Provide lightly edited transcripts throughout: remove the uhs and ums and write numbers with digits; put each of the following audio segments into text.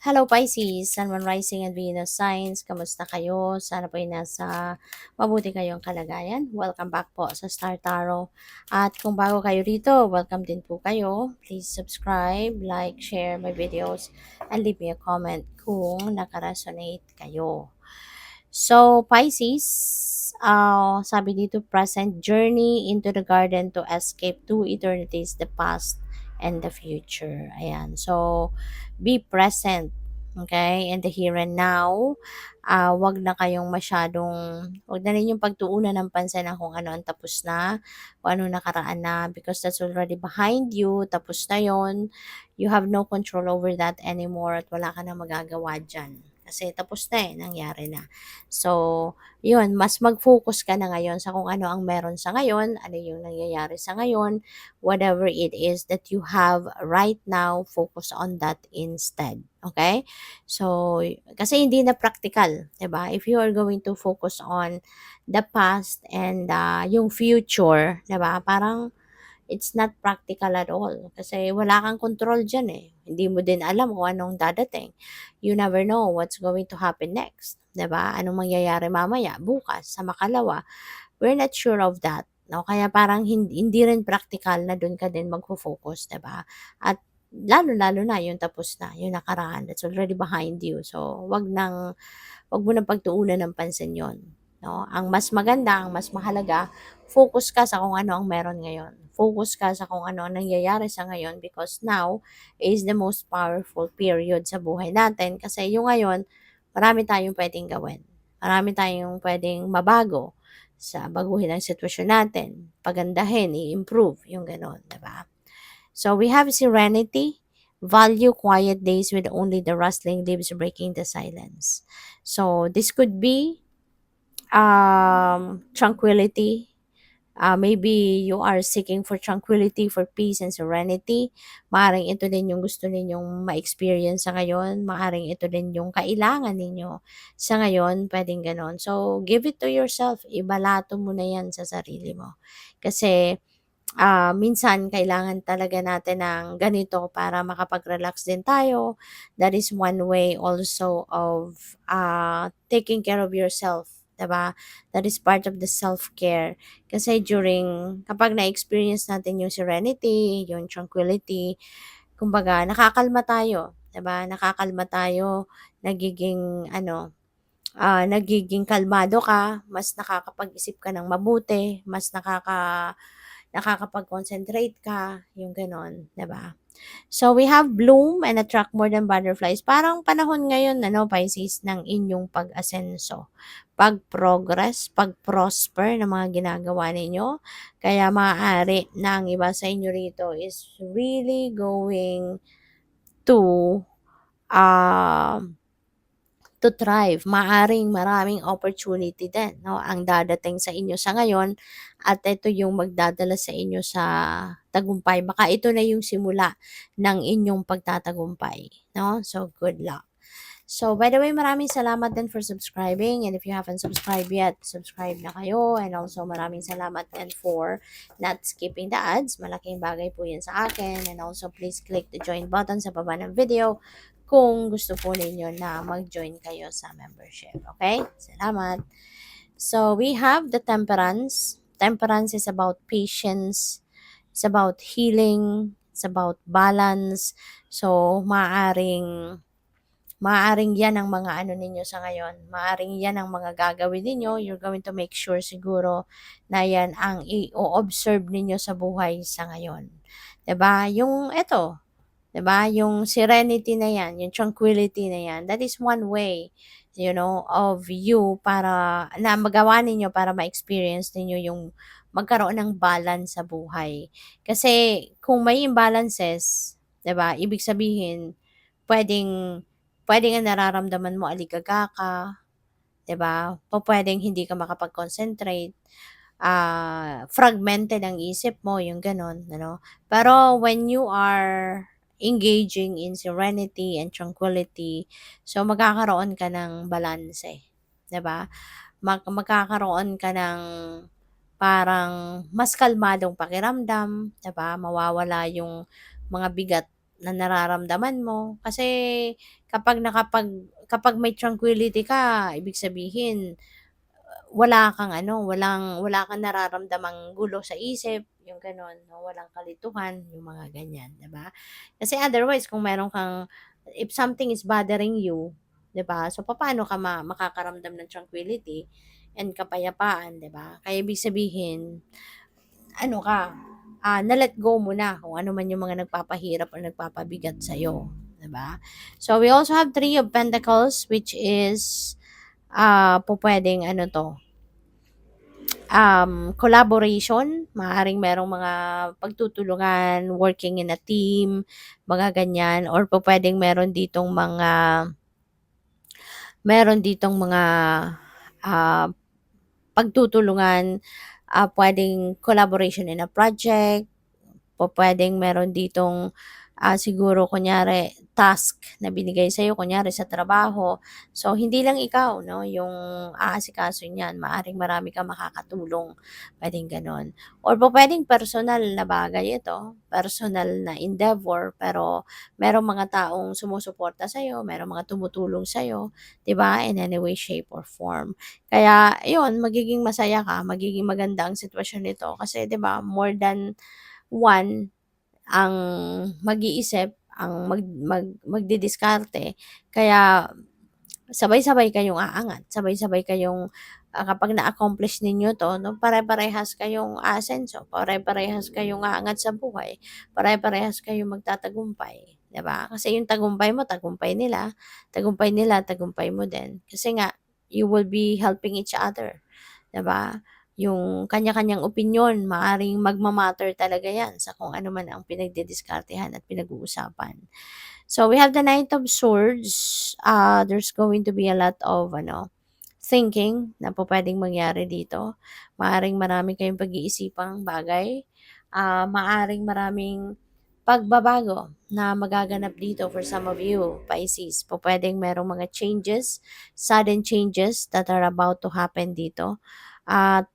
Hello Pisces, Sun, Moon, Rising and Venus signs. Kamusta kayo? Sana po ay nasa mabuti kayong kalagayan. Welcome back po sa Star Tarot. At kung bago kayo rito, welcome din po kayo. Please subscribe, like, share my videos, and leave me a comment kung nakaresonate kayo. So, Pisces, sabi dito, present journey into the garden to escape two eternities, the past and the future. Ayan. So, be present. Okay? In the here and now. Wag na kayong wag na ninyong pagtuunan ng pansin na kung ano ang tapos na, kung ano nakaraan na, because that's already behind you, tapos na yon. You have no control over that anymore at wala ka na magagawa dyan. Kasi tapos na nangyari na. So, yun, mas mag-focus ka na ngayon sa kung ano ang meron sa ngayon, ano yung nangyayari sa ngayon, whatever it is that you have right now, focus on that instead. Okay? So, kasi hindi na practical, 'di ba? If you are going to focus on the past and yung future, 'di ba? Parang it's not practical at all. Kasi wala kang control dyan eh. Hindi mo din alam kung anong dadating. You never know what's going to happen next. 'Di ba? Anong mangyayari mamaya, bukas, sa makalawa. We're not sure of that. No? Kaya parang hindi rin practical na dun ka din magfo-focus, 'di ba? At lalo-lalo na yung tapos na, yung nakaraan, that's already behind you. So, wag mo nang pagtuunan ng pansin yon. No? Ang mas maganda, ang mas mahalaga, focus ka sa kung ano ang meron ngayon. Focus ka sa kung ano ang nangyayari sa ngayon because now is the most powerful period sa buhay natin kasi yung ngayon, marami tayong pwedeng gawin. Marami tayong pwedeng mabago sa baguhin ang sitwasyon natin, pagandahin, i-improve, yung gano'n, diba? So we have serenity, value quiet days with only the rustling leaves breaking the silence. So this could be tranquility. Maybe you are seeking for tranquility, for peace and serenity. Maaring ito din yung gusto ninyong ma-experience sa ngayon. Maaring ito din yung kailangan ninyo sa ngayon. Pwedeng ganon. So, give it to yourself. Ibalato mo na yan sa sarili mo. Kasi, minsan kailangan talaga natin ng ganito para makapag-relax din tayo. That is one way also of taking care of yourself. Diba? That is part of the self-care. Kasi kapag na-experience natin yung serenity, yung tranquility, kumbaga, nakakalma tayo. Diba? Nakakalma tayo, nagiging kalmado ka, mas nakakapag-isip ka ng mabuti, mas nakakapag-concentrate ka, yung ganon, 'di ba? So we have bloom and attract more than butterflies. Parang panahon ngayon Pisces ng inyong pag-asenso, pag-progress, pag-prosper ng mga ginagawa ninyo. Kaya maaari na ang iba sa inyo rito is really going to um to thrive. Maaring maraming opportunity din, no, ang dadating sa inyo sa ngayon at ito yung magdadala sa inyo sa tagumpay. Baka ito na yung simula ng inyong pagtatagumpay, no? So, good luck. So, by the way, maraming salamat din for subscribing. And if you haven't subscribed yet, subscribe na kayo. And also, maraming salamat din for not skipping the ads. Malaking bagay po yan sa akin. And also, please click the join button sa baba ng video kung gusto po ninyo na mag-join kayo sa membership. Okay? Salamat. So, we have the temperance. Temperance is about patience. It's about healing. It's about balance. So, maaring yan ang mga ano ninyo sa ngayon. Maaring yan ang mga gagawin ninyo. You're going to make sure siguro na yan ang i-observe ninyo sa buhay sa ngayon. 'Di ba? Yung ito, 'di ba? Yung serenity na yan, yung tranquility na yan, that is one way, of you para na magawa ninyo para ma-experience ninyo yung magkaroon ng balance sa buhay. Kasi kung may imbalances, 'di ba? Ibig sabihin, pwedeng pwedeng ang nararamdaman mo aligaga ka, 'di ba? Pupuwedeng hindi ka makapag-concentrate, fragmented ang isip mo, yung gano'n, ano. Pero when you are engaging in serenity and tranquility, so magkakaroon ka ng balanse, 'di ba? Magkakaroon ka ng parang mas kalmadong pakiramdam, 'di ba? Mawawala yung mga bigat na nararamdaman mo. Kasi kapag may tranquility ka, ibig sabihin wala kang nararamdamang gulo sa isip, yung gano'n, 'no, walang kalituhan, yung mga ganyan, 'di ba? Kasi otherwise kung meron kang if something is bothering you, 'di ba? So papaano ka makakaramdam ng tranquility and kapayapaan, 'di ba? Kaya ibig sabihin, ano ka, na-let go mo na kung ano man yung mga nagpapahirap o nagpapabigat sa'yo, 'di ba? So we also have Three of Pentacles, which is pupuwedeng ano 'to, collaboration, maaaring merong mga pagtutulungan, working in a team, mga ganyan, or pupuwedeng meron ditong mga ah, pagtutulungan, puwedeng collaboration in a project, pupuwedeng meron ditong, siguro kunyari task na binigay sa'yo kunyari sa trabaho. So, hindi lang ikaw 'no, yung aasikaso niyan, maaaring marami kang makakatulong, puwedeng gano'n. Or pupuwedeng personal na bagay ito, personal na endeavor, pero merong mga taong sumusuporta sa'yo, merong mga tumutulong sa'yo, 'di ba, in any way, shape, or form. Kaya ayun, magiging masaya ka, magiging maganda ang sitwasyon nito kasi 'di ba, more than one ang mag-iisip, ang magdidiskarte, kaya sabay-sabay kayong aangat, sabay-sabay kayong, kapag na-accomplish ninyo 'to 'no, pare-parehas kayong aasenso, pare-parehas kayong aangat sa buhay, pare-parehas kayong magtatagumpay, 'di ba? Kasi yung tagumpay mo, tagumpay nila, tagumpay mo din. Kasi nga, you will be helping each other, 'di ba? Yung kanya-kanyang opinyon maaaring magma-matter talaga 'yan sa kung ano man ang pinagdidiskartehan at pinag-uusapan. So, we have the Knight of Swords. There's going to be a lot of thinking na pupuwedeng mangyari dito. Maaaring marami kayong pag-iisipang bagay. Maaaring maraming pagbabago na magaganap dito for some of you, Pisces. Pupuwedeng merong mga changes, sudden changes that are about to happen dito. At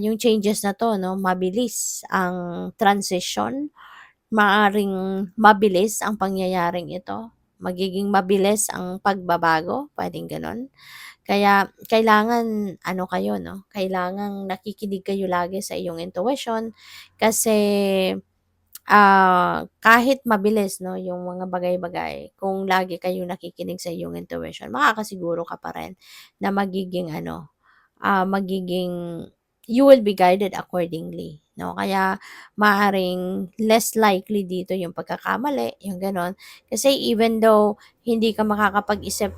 yung changes na 'to 'no, mabilis ang transition, maaaring mabilis ang pangyayaring ito, magiging mabilis ang pagbabago, puwedeng gano'n. Kaya kailangan ano kayo 'no, kailangang nakikinig kayo lagi sa iyong intuition kasi, kahit mabilis 'no, yung mga bagay-bagay, kung lagi kayong nakikinig sa iyong intuition, makakasiguro ka pa rin na magiging you will be guided accordingly, 'no? Kaya maaaring less likely dito yung pagkakamali, yung gano'n. Kasi even though hindi ka makakapag-isip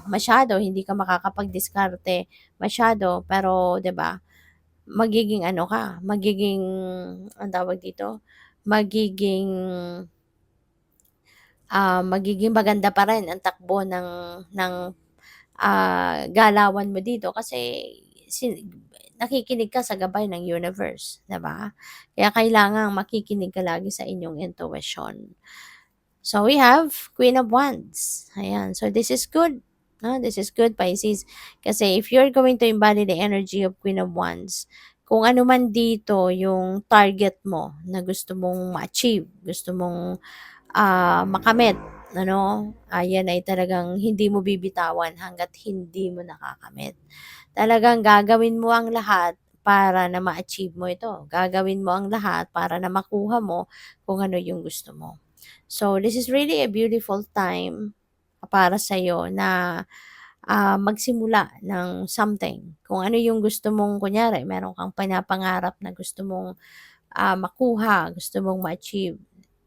masyado, hindi ka makakapagdiskarte masyado, pero 'di ba, magiging ano ka, anong tawag dito, magiging, magiging maganda pa rin ang takbo ng galawan mo dito kasi nakikinig ka sa gabay ng universe, 'di ba? Kaya kailangang makikinig ka lagi sa inyong intuition. So we have Queen of Wands. Ayan. So this is good. No? This is good, Pisces. Kasi if you're going to embody the energy of Queen of Wands, kung ano man dito yung target mo na gusto mong ma-achieve, gusto mong makamit, ano, yan ay talagang hindi mo bibitawan hangga't hindi mo nakakamit. Talagang gagawin mo ang lahat para na ma-achieve mo ito. Gagawin mo ang lahat para na makuha mo kung ano yung gusto mo. So, this is really a beautiful time para sa'yo na magsimula ng something. Kung ano yung gusto mong, kunyari, meron kang pinapangarap na gusto mong makuha, gusto mong ma-achieve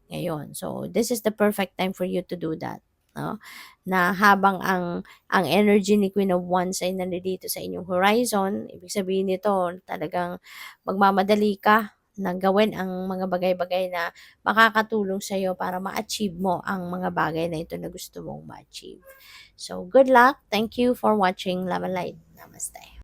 ngayon. So, this is the perfect time for you to do that. No? Na habang ang energy ni Queen of Wands ay nandito sa inyong horizon, ibig sabihin nito talagang magmamadali ka na gawin ang mga bagay-bagay na makakatulong sa iyo para ma-achieve mo ang mga bagay na ito na gusto mong ma-achieve. So, good luck. Thank you for watching Love and Light. Namaste.